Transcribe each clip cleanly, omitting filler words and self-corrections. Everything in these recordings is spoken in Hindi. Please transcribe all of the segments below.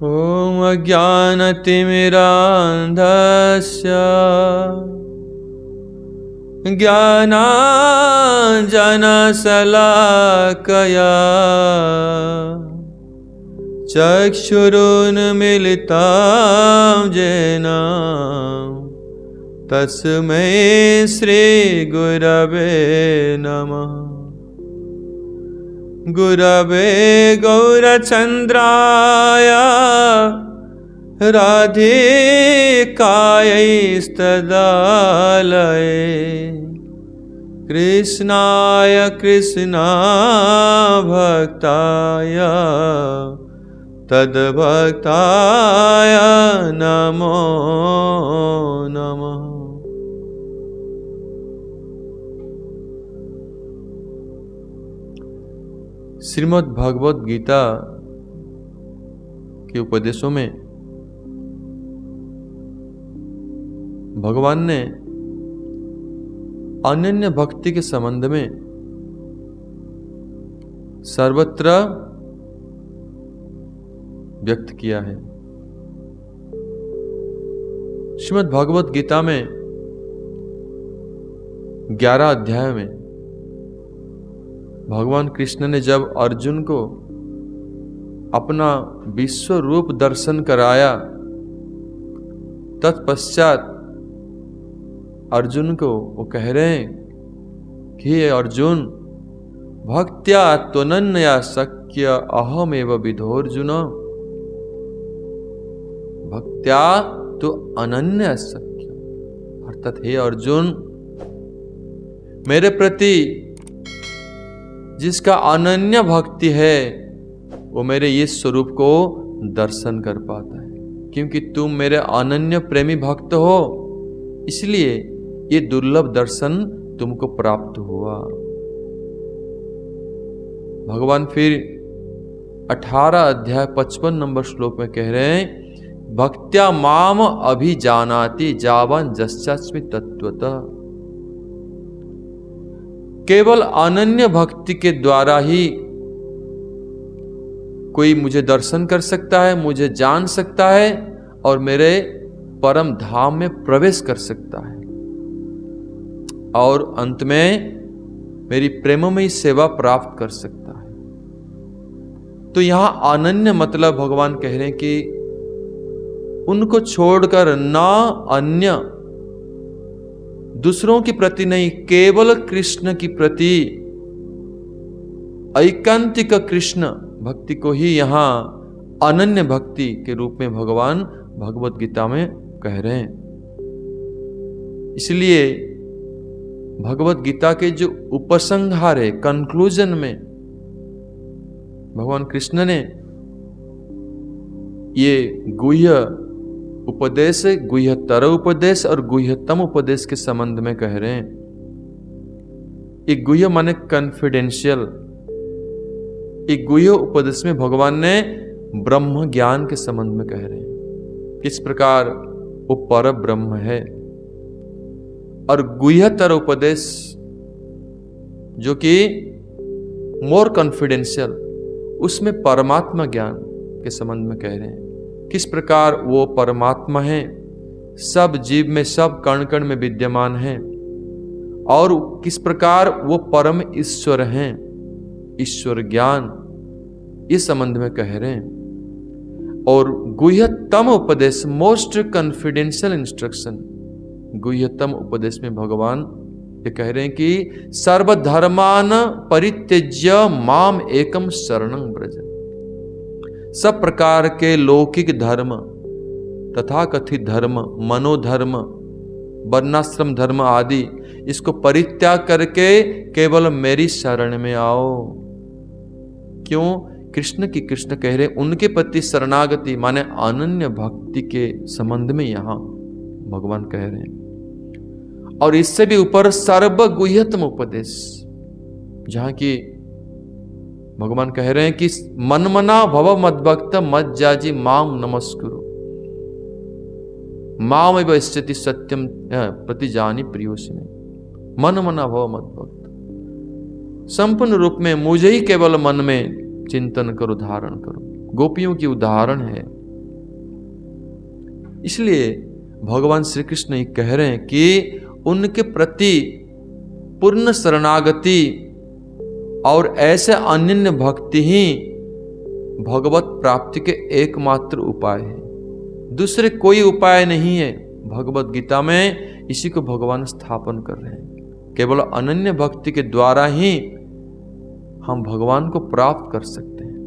ॐ अज्ञानतिमिरान्धस्य ज्ञानाञ्जनशलाकया चक्षुरुन्मीलितं येन तस्मै श्रीगुरवे नमः। गुरवे गौरचन्द्राय राधिकायैस्तदालये कृष्णाय कृष्णभक्ताय तद्भक्ताय नमो नमः। श्रीमद् भागवत गीता के उपदेशों में भगवान ने अनन्य भक्ति के संबंध में सर्वत्र व्यक्त किया है। श्रीमद् भागवत गीता में 11 अध्याय में भगवान कृष्ण ने जब अर्जुन को अपना विश्व रूप दर्शन कराया, तत्पश्चात अर्जुन को वो कह रहे हैं कि हे अर्जुन, भक्त्या त्वनन्या शक्य अहमेव विधोर्जुन। भक्त्या तो अनन्य शक्य, अर्थात हे अर्जुन, मेरे प्रति जिसका अनन्य भक्ति है वो मेरे इस स्वरूप को दर्शन कर पाता है। क्योंकि तुम मेरे अनन्य प्रेमी भक्त हो, इसलिए ये दुर्लभ दर्शन तुमको प्राप्त हुआ। भगवान फिर 18 अध्याय 55 नंबर श्लोक में कह रहे हैं, भक्त्या माम अभिजानाति जावन जस्यास्मि तत्वतः। केवल अनन्य भक्ति के द्वारा ही कोई मुझे दर्शन कर सकता है, मुझे जान सकता है और मेरे परम धाम में प्रवेश कर सकता है और अंत में मेरी प्रेममयी सेवा प्राप्त कर सकता है। तो यहां अनन्य मतलब भगवान कह रहे हैं कि उनको छोड़कर न अन्य दूसरों के प्रति नहीं, केवल कृष्ण की प्रति ऐकांतिक कृष्ण भक्ति को ही यहां अनन्य भक्ति के रूप में भगवान भगवत गीता में कह रहे हैं। इसलिए भगवत गीता के जो उपसंहार है, कंक्लूजन में भगवान कृष्ण ने ये गुह्य उपदेश, गुह्यतर उपदेश और गुह्यतम उपदेश के संबंध में कह रहे हैं। ये गुह्य माने कॉन्फिडेंशियल। एक गुह्य उपदेश में भगवान ने ब्रह्म ज्ञान के संबंध में कह रहे हैं, किस प्रकार वो पर ब्रह्म है। और गुह्यतर उपदेश जो कि मोर कॉन्फिडेंशियल, उसमें परमात्मा ज्ञान के संबंध में कह रहे हैं, किस प्रकार वो परमात्मा है, सब जीव में, सब कण कण में विद्यमान है और किस प्रकार वो परम ईश्वर हैं। ईश्वर ज्ञान इस संबंध में कह रहे हैं। और गुह्यतम उपदेश, मोस्ट कॉन्फिडेंशियल इंस्ट्रक्शन, गुह्यतम उपदेश में भगवान ये कह रहे हैं कि सर्वधर्मान परित्यज्य माम एकम शरणं व्रज। सब प्रकार के लौकिक धर्म, तथा कथित धर्म, मनोधर्म, वर्णाश्रम धर्म आदि, इसको परित्याग करके केवल मेरी शरण में आओ। क्यों? कृष्ण कह रहे, उनके प्रति शरणागति माने अनन्य भक्ति के संबंध में यहां भगवान कह रहे हैं। और इससे भी ऊपर सर्वगुह्यतम उपदेश, जहां की भगवान कह रहे हैं कि मनमना भव मद्भक्त मज्जाजी मां नमस्कुरु माम एव स्थिति सत्यम प्रतिजानी प्रियोसी में। मनमना भव मद्भक्त, संपूर्ण रूप में मुझे ही केवल मन में चिंतन करो, धारण करो। गोपियों की उदाहरण है इसलिए भगवान श्री कृष्ण ये कह रहे हैं कि उनके प्रति पूर्ण शरणागति और ऐसे अनन्य भक्ति ही भगवत प्राप्ति के एकमात्र उपाय है, दूसरे कोई उपाय नहीं है। भगवत गीता में इसी को भगवान स्थापन कर रहे हैं। केवल अनन्य भक्ति के द्वारा ही हम भगवान को प्राप्त कर सकते हैं।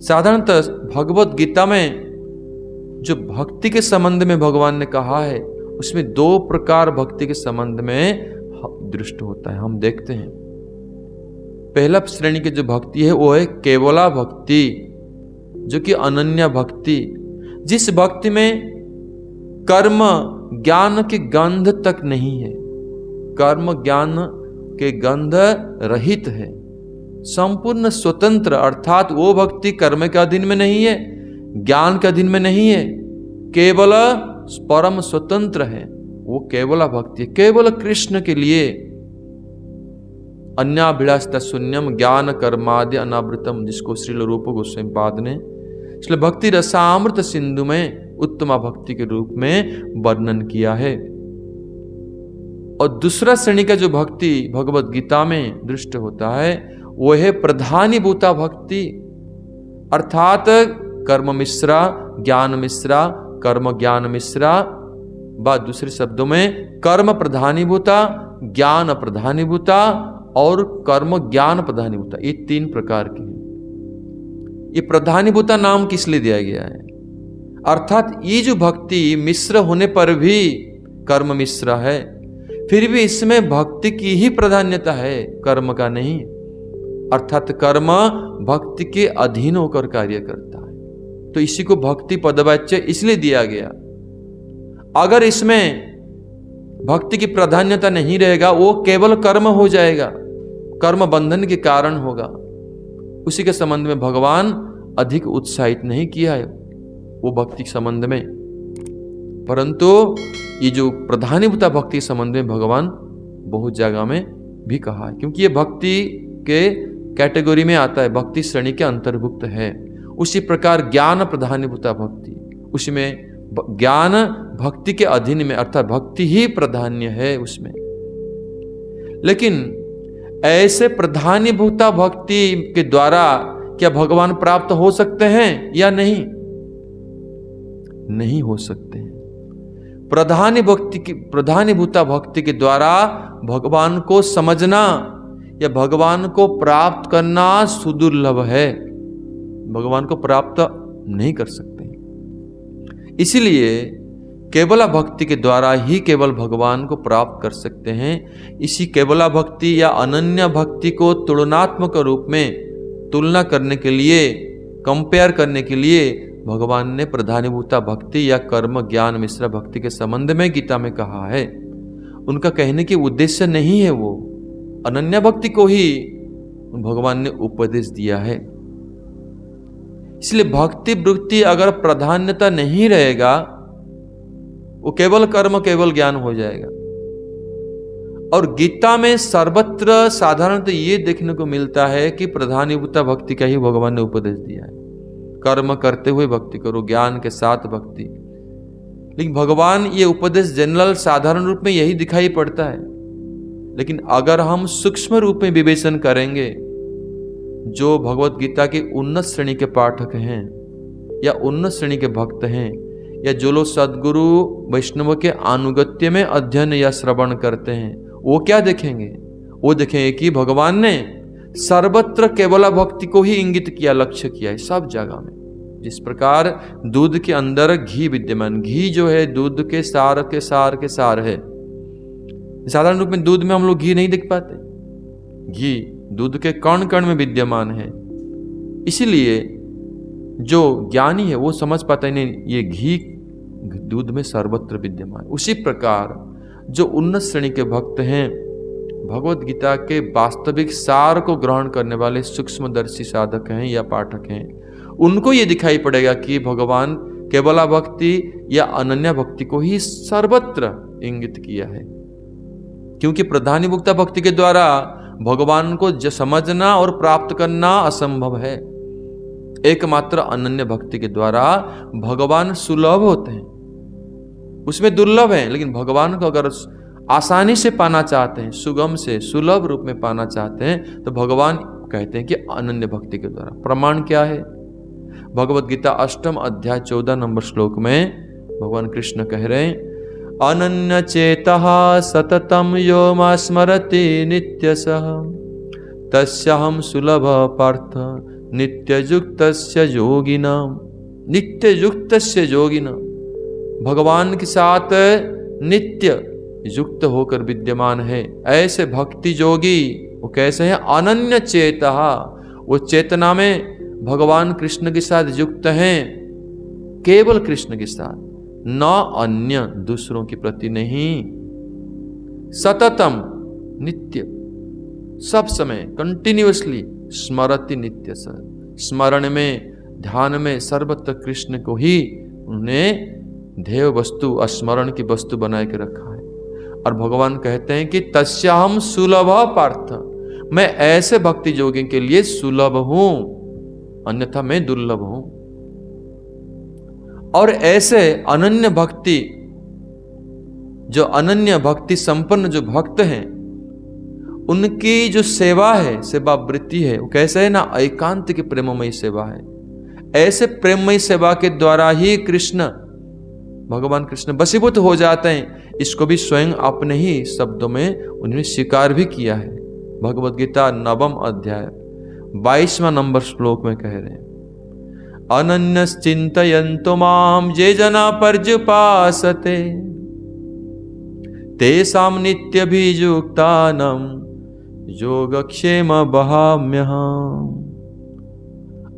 साधारणतः भगवत गीता में जो भक्ति के संबंध में भगवान ने कहा है, उसमें दो प्रकार भक्ति के संबंध में दृष्ट होता है, हम देखते हैं। पहला श्रेणी की जो भक्ति है वो है केवला भक्ति, जो कि अनन्य भक्ति, जिस भक्ति में कर्म ज्ञान के गंध तक नहीं है, कर्म ज्ञान के गंध रहित है, संपूर्ण स्वतंत्र, अर्थात वो भक्ति कर्म के अधीन में नहीं है, ज्ञान के अधीन में नहीं है, केवल परम स्वतंत्र है, वो केवला भक्ति है। केवल कृष्ण के लिए अन्याभिलाषिता शून्यम ज्ञान कर्मादि अनावृतम, जिसको श्रील रूप गोस्वामी पाद ने इसलिए भक्ति रसामृत सिंधु में उत्तमा भक्ति के रूप में वर्णन किया है। और दूसरा श्रेणी का जो भक्ति भगवत गीता में दृष्ट होता है वो है प्रधानीभूता भक्ति, अर्थात कर्म मिश्रा, ज्ञान मिश्रा, कर्म ज्ञान मिश्रा, बात दूसरे शब्दों में कर्म प्रधानीभूता, ज्ञान प्रधानीभूता और कर्म ज्ञान प्रधानीभूता, ये तीन प्रकार के हैं। ये प्रधानीभूता नाम किस लिए दिया गया है? अर्थात ये जो भक्ति मिश्र होने पर भी कर्म मिश्र है, फिर भी इसमें भक्ति की ही प्राधान्यता है, कर्म का नहीं। अर्थात कर्म भक्ति के अधीन होकर कार्य करता है, तो इसी को भक्ति पदवाच्य इसलिए दिया गया। अगर इसमें भक्ति की प्राधान्यता नहीं रहेगा, वो केवल कर्म हो जाएगा, कर्म बंधन के कारण होगा। उसी के संबंध में भगवान अधिक उत्साहित नहीं किया है वो भक्ति के संबंध में, परंतु ये जो प्रधानीभूता भक्ति के संबंध में भगवान बहुत जगह में भी कहा है, क्योंकि ये भक्ति के कैटेगरी में आता है, भक्ति श्रेणी के अंतर्भुक्त है। उसी प्रकार ज्ञान प्रधानीभूता भक्ति, उसमें ज्ञान भक्ति के अधीन में, अर्थात भक्ति ही प्राधान्य है उसमें। लेकिन ऐसे प्रधानीभूता भक्ति के द्वारा क्या भगवान प्राप्त हो सकते हैं या नहीं? नहीं हो सकते हैं। प्रधानीभूता भक्ति के द्वारा भगवान को समझना या भगवान को प्राप्त करना सुदुर्लभ है, भगवान को प्राप्त नहीं कर सकते। इसलिए केवला भक्ति के द्वारा ही केवल भगवान को प्राप्त कर सकते हैं। इसी केवला भक्ति या अनन्य भक्ति को तुलनात्मक रूप में तुलना करने के लिए, कंपेयर करने के लिए भगवान ने प्रधानीभूता भक्ति या कर्म ज्ञान मिश्रा भक्ति के संबंध में गीता में कहा है। उनका कहने की उद्देश्य नहीं है, वो अनन्य भक्ति को ही भगवान ने उपदेश दिया है। इसलिए भक्ति वृत्ति अगर प्राधान्यता नहीं रहेगा, वो केवल कर्म केवल ज्ञान हो जाएगा। और गीता में सर्वत्र साधारणतः ये देखने को मिलता है कि प्रधानीभूता भक्ति का ही भगवान ने उपदेश दिया है, कर्म करते हुए भक्ति करो, ज्ञान के साथ भक्ति। लेकिन भगवान ये उपदेश जनरल साधारण रूप में यही दिखाई पड़ता है। लेकिन अगर हम सूक्ष्म रूप में विवेचन करेंगे, जो भगवत गीता के उन्नत श्रेणी के पाठक हैं या उन्नत श्रेणी के भक्त हैं, या जो लोग सद्गुरु वैष्णव के अनुगत्य में अध्ययन या श्रवण करते हैं, वो क्या देखेंगे? वो देखेंगे कि भगवान ने सर्वत्र केवला भक्ति को ही इंगित किया, लक्ष्य किया है सब जगह में। जिस प्रकार दूध के अंदर घी विद्यमान, घी जो है दूध के सार के सार के सार है। साधारण रूप में दूध में हम लोग घी नहीं देख पाते, घी दूध के कण कण में विद्यमान है। इसीलिए जो ज्ञानी है वो समझ पाता है नहीं, ये घी दूध में सर्वत्र विद्यमान। उसी प्रकार जो उन्नत श्रेणी के भक्त हैं, भगवत गीता के वास्तविक सार को ग्रहण करने वाले सूक्ष्मदर्शी साधक हैं या पाठक हैं, उनको ये दिखाई पड़ेगा कि भगवान केवला भक्ति या अनन्या भक्ति को ही सर्वत्र इंगित किया है। क्योंकि प्रधानीभूता भक्ति के द्वारा भगवान को समझना और प्राप्त करना असंभव है। एकमात्र अनन्य भक्ति के द्वारा भगवान सुलभ होते हैं। उसमें दुर्लभ है, लेकिन भगवान को अगर आसानी से पाना चाहते हैं, सुगम से सुलभ रूप में पाना चाहते हैं, तो भगवान कहते हैं कि अनन्य भक्ति के द्वारा। प्रमाण क्या है? भगवत गीता 8 अध्याय 14 नंबर श्लोक में भगवान कृष्ण कह रहे हैं, अनन्य चेतः सततम यो मा स्मरति नित्यसः तस्याहं सुलभ पार्थ नित्ययुक्तस्य योगिनाम। नित्ययुक्तस्य योगिनाम, भगवान के साथ नित्य युक्त होकर विद्यमान है ऐसे भक्ति योगी। वो कैसे हैं? अनन्य चेतः, वो चेतना में भगवान कृष्ण के साथ युक्त हैं, केवल कृष्ण के साथ, न अन्य दूसरों के प्रति नहीं। सततम, नित्य, सब समय, कंटिन्यूअसली स्मरति नित्य, स्मरण में, ध्यान में सर्वत्र कृष्ण को ही उन्होंने ध्येय वस्तु, स्मरण की वस्तु बना के रखा है। और भगवान कहते हैं कि तस्याहम सुलभ पार्थ, मैं ऐसे भक्ति योगी के लिए सुलभ हूं, अन्यथा मैं दुर्लभ हूं। और ऐसे अनन्य भक्ति, जो अनन्य भक्ति संपन्न जो भक्त हैं, उनकी जो सेवा है, सेवा वृत्ति है, वो कैसे है ना? एकांत की प्रेममयी सेवा है। ऐसे प्रेममयी सेवा के द्वारा ही कृष्ण, भगवान कृष्ण वशीभूत हो जाते हैं। इसको भी स्वयं अपने ही शब्दों में उन्होंने स्वीकार भी किया है। भगवत गीता 9 अध्याय 22वां नंबर श्लोक में कह रहे हैं, अनन्यश्चिन्तयन्तो मां ये जना पर्युपासते तेषां नित्यभियुक्तानां योगक्षेम वहाम्यहम्।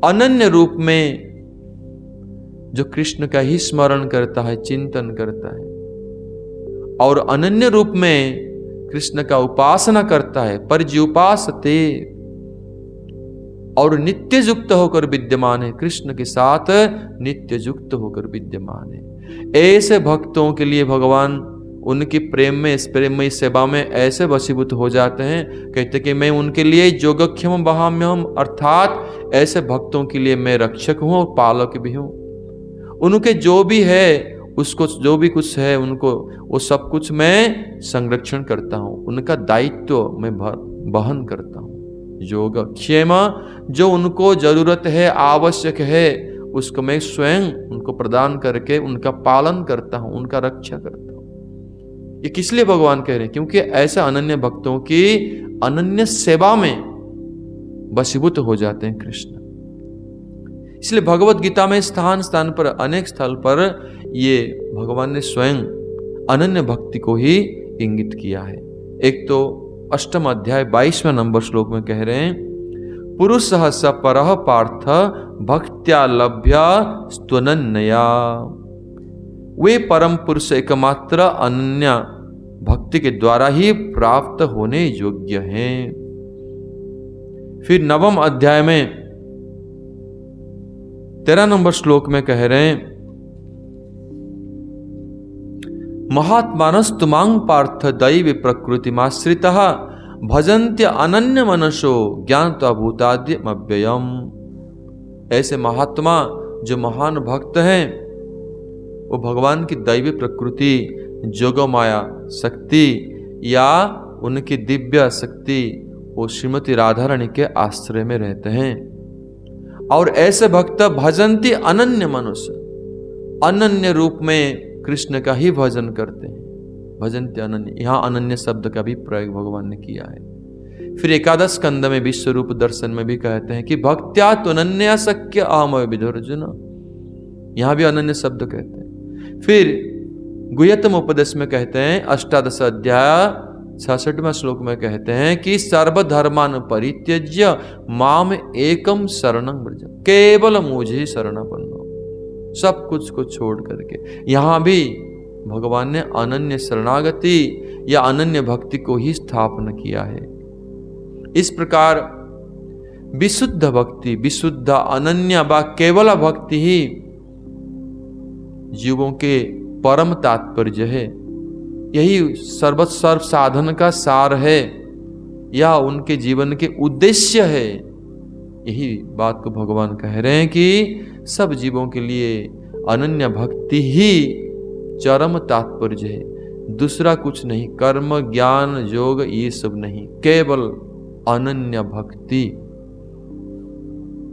अनन्य रूप में जो कृष्ण का ही स्मरण करता है, चिंतन करता है, और अनन्य रूप में कृष्ण का उपासना करता है, पर्युपासते, और नित्य युक्त होकर विद्यमान है, कृष्ण के साथ नित्य युक्त होकर विद्यमान है। ऐसे भक्तों के लिए भगवान उनकी प्रेम में, इस प्रेममयी सेवा में ऐसे वशीभूत हो जाते हैं, कहते कि मैं उनके लिए योगक्षेम वहाम्यहम्, अर्थात ऐसे भक्तों के लिए मैं रक्षक हूं और पालक भी हूं। उनके जो भी है, उसको जो भी कुछ है उनको, वो सब कुछ मैं संरक्षण करता हूं, उनका दायित्व मैं वहन करता हूं। योगक्षेम, जो उनको जरूरत है, आवश्यक है, उसको मैं स्वयं उनको प्रदान करके उनका पालन करता हूं, उनका रक्षा करता हूं। ये किस लिए भगवान कह रहे हैं? क्योंकि ऐसे अनन्य भक्तों की अनन्य सेवा में वशीभूत हो जाते हैं कृष्ण। इसलिए भगवत गीता में स्थान स्थान पर, अनेक स्थल पर ये भगवान ने स्वयं अनन्य भक्ति को ही इंगित किया है। एक तो 8 अध्याय 22वां नंबर श्लोक में कह रहे हैं, पुरुषः स परः पार्थ भक्त्या लभ्य स्तुनन्नया। वे परम पुरुष एकमात्र अनन्य भक्ति के द्वारा ही प्राप्त होने योग्य हैं। फिर 9वें अध्याय में 13 नंबर श्लोक में कह रहे हैं, महात्मानस्तु मां पार्थ दैवी प्रकृतिमाश्रितः भजन्त्य अनन्य मनसो ज्ञात्वा भूताद्यमव्ययम्। ऐसे महात्मा जो महान भक्त हैं, वो भगवान की दैवी प्रकृति, जोगमाया शक्ति या उनकी दिव्य शक्ति, वो श्रीमती राधा रानी के आश्रय में रहते हैं। और ऐसे भक्त भजन्ति अनन्य मनुष्य, अनन्य रूप में कृष्ण का ही भजन करते हैं। भजन्ति अनन्य, यहाँ अनन्य शब्द का भी प्रयोग भगवान ने किया है। फिर 11 स्कंद में विश्व रूप दर्शन में भी कहते हैं कि भक्त्या तुनन्या शक्य अहम विधुर्जुन, यहाँ भी अनन्य शब्द कहते हैं। फिर गुह्यतम उपदेश में कहते हैं 18 अध्याय 66वां श्लोक में कहते हैं कि सर्वधर्मान परित्यज्य माम एकम शरणं व्रज, केवल मुझे शरणापन्न, सब कुछ को छोड़ करके। यहां भी भगवान ने अनन्य शरणागति या अनन्य भक्ति को ही स्थापना किया है। इस प्रकार विशुद्ध भक्ति, विशुद्ध अनन्य व केवल भक्ति ही जीवों के परम तात्पर्य है। यही सर्व साधन का सार है, या उनके जीवन के उद्देश्य है। यही बात को भगवान कह रहे हैं कि सब जीवों के लिए अनन्य भक्ति ही चरम तात्पर्य है, दूसरा कुछ नहीं। कर्म ज्ञान योग ये सब नहीं, केवल अनन्य भक्ति।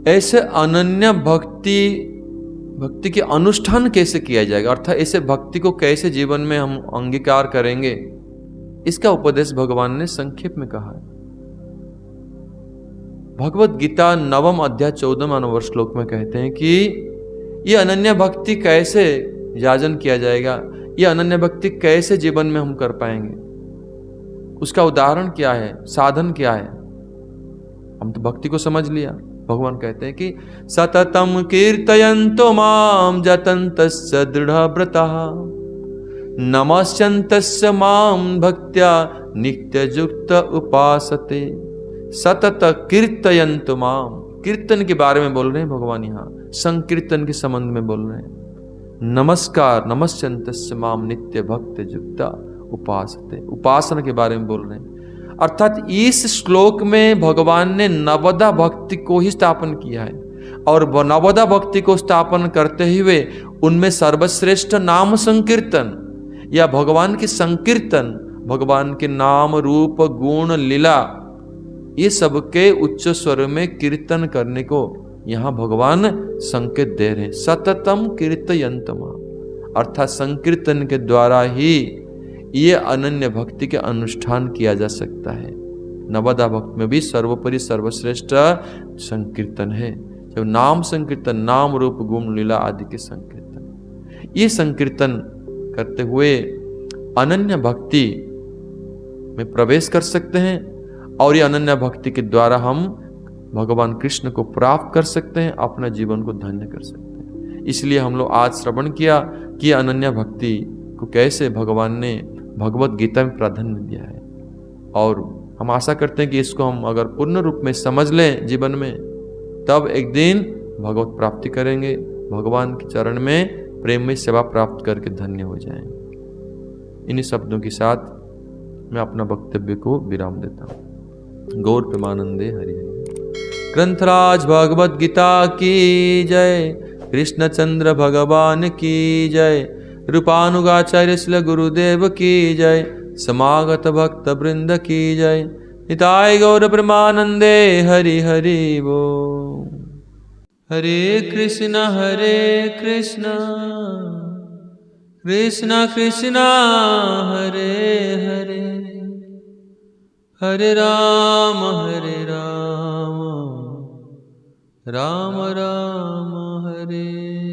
ऐसे अनन्य भक्ति के अनुष्ठान कैसे किया जाएगा, अर्थात ऐसे भक्ति को कैसे जीवन में हम अंगीकार करेंगे, इसका उपदेश भगवान ने संक्षेप में कहा है। भगवत गीता 9वां अध्याय 14वां नंबर श्लोक में कहते हैं कि ये अनन्य भक्ति कैसे याजन किया जाएगा, ये अनन्य भक्ति कैसे जीवन में हम कर पाएंगे, उसका उदाहरण क्या है, साधन क्या है। हम तो भक्ति को समझ लिया। भगवान कहते हैं कि सततम कीर्तयन्तो माम जतन्तस्य दृढ़व्रतः नमस्यन्तस्य माम भक्त्या नित्ययुक्त उपासते। सतत कीर्तयन्तो माम, कीर्तन के बारे में बोल रहे हैं भगवान, यहाँ संकीर्तन के संबंध में बोल रहे हैं। नमस्कार नमस्यन्तस्य माम नित्य भक्त युक्ता उपासते, उपासना के बारे में बोल रहे हैं। अर्थात इस श्लोक में भगवान ने नवदा भक्ति को ही स्थापन किया है, और नवदा भक्ति को स्थापन करते हुए उनमें सर्वश्रेष्ठ नाम संकीर्तन या भगवान की संकीर्तन, भगवान के नाम रूप गुण लीला, ये सबके उच्च स्वर में कीर्तन करने को यहाँ भगवान संकेत दे रहे हैं। सततम कीर्तयन्तम, अर्थात संकीर्तन के द्वारा ही ये अनन्य भक्ति के अनुष्ठान किया जा सकता है। नवदा भक्ति में भी सर्वोपरि सर्वश्रेष्ठ संकीर्तन है, जब नाम संकीर्तन, नाम रूप गुण लीला आदि के संकीर्तन। ये संकीर्तन करते हुए अनन्य भक्ति में प्रवेश कर सकते हैं, और ये अनन्य भक्ति के द्वारा हम भगवान कृष्ण को प्राप्त कर सकते हैं, अपना जीवन को धन्य कर सकते हैं। इसलिए हम लोग आज श्रवण किया कि अनन्य भक्ति को कैसे भगवान ने भगवत गीता में प्राधान्य दिया है, और हम आशा करते हैं कि इसको हम अगर पूर्ण रूप में समझ लें जीवन में, तब एक दिन भगवत प्राप्ति करेंगे, भगवान के चरण में प्रेम में सेवा प्राप्त करके धन्य हो जाएंगे। इन्हीं शब्दों के साथ मैं अपना वक्तव्य को विराम देता हूँ। गौर प्रेमानंदे हरि हरि। ग्रंथराज भगवत गीता की जय, कृष्णचंद्र भगवान की जय, रूपानुगाचार्य श्री गुरुदेव की जय, समागत भक्त वृंद की जय। निताय गौर प्रेमानंदे हरि हरि बोल। हरे कृष्ण कृष्ण कृष्ण हरे हरे, हरे राम राम राम हरे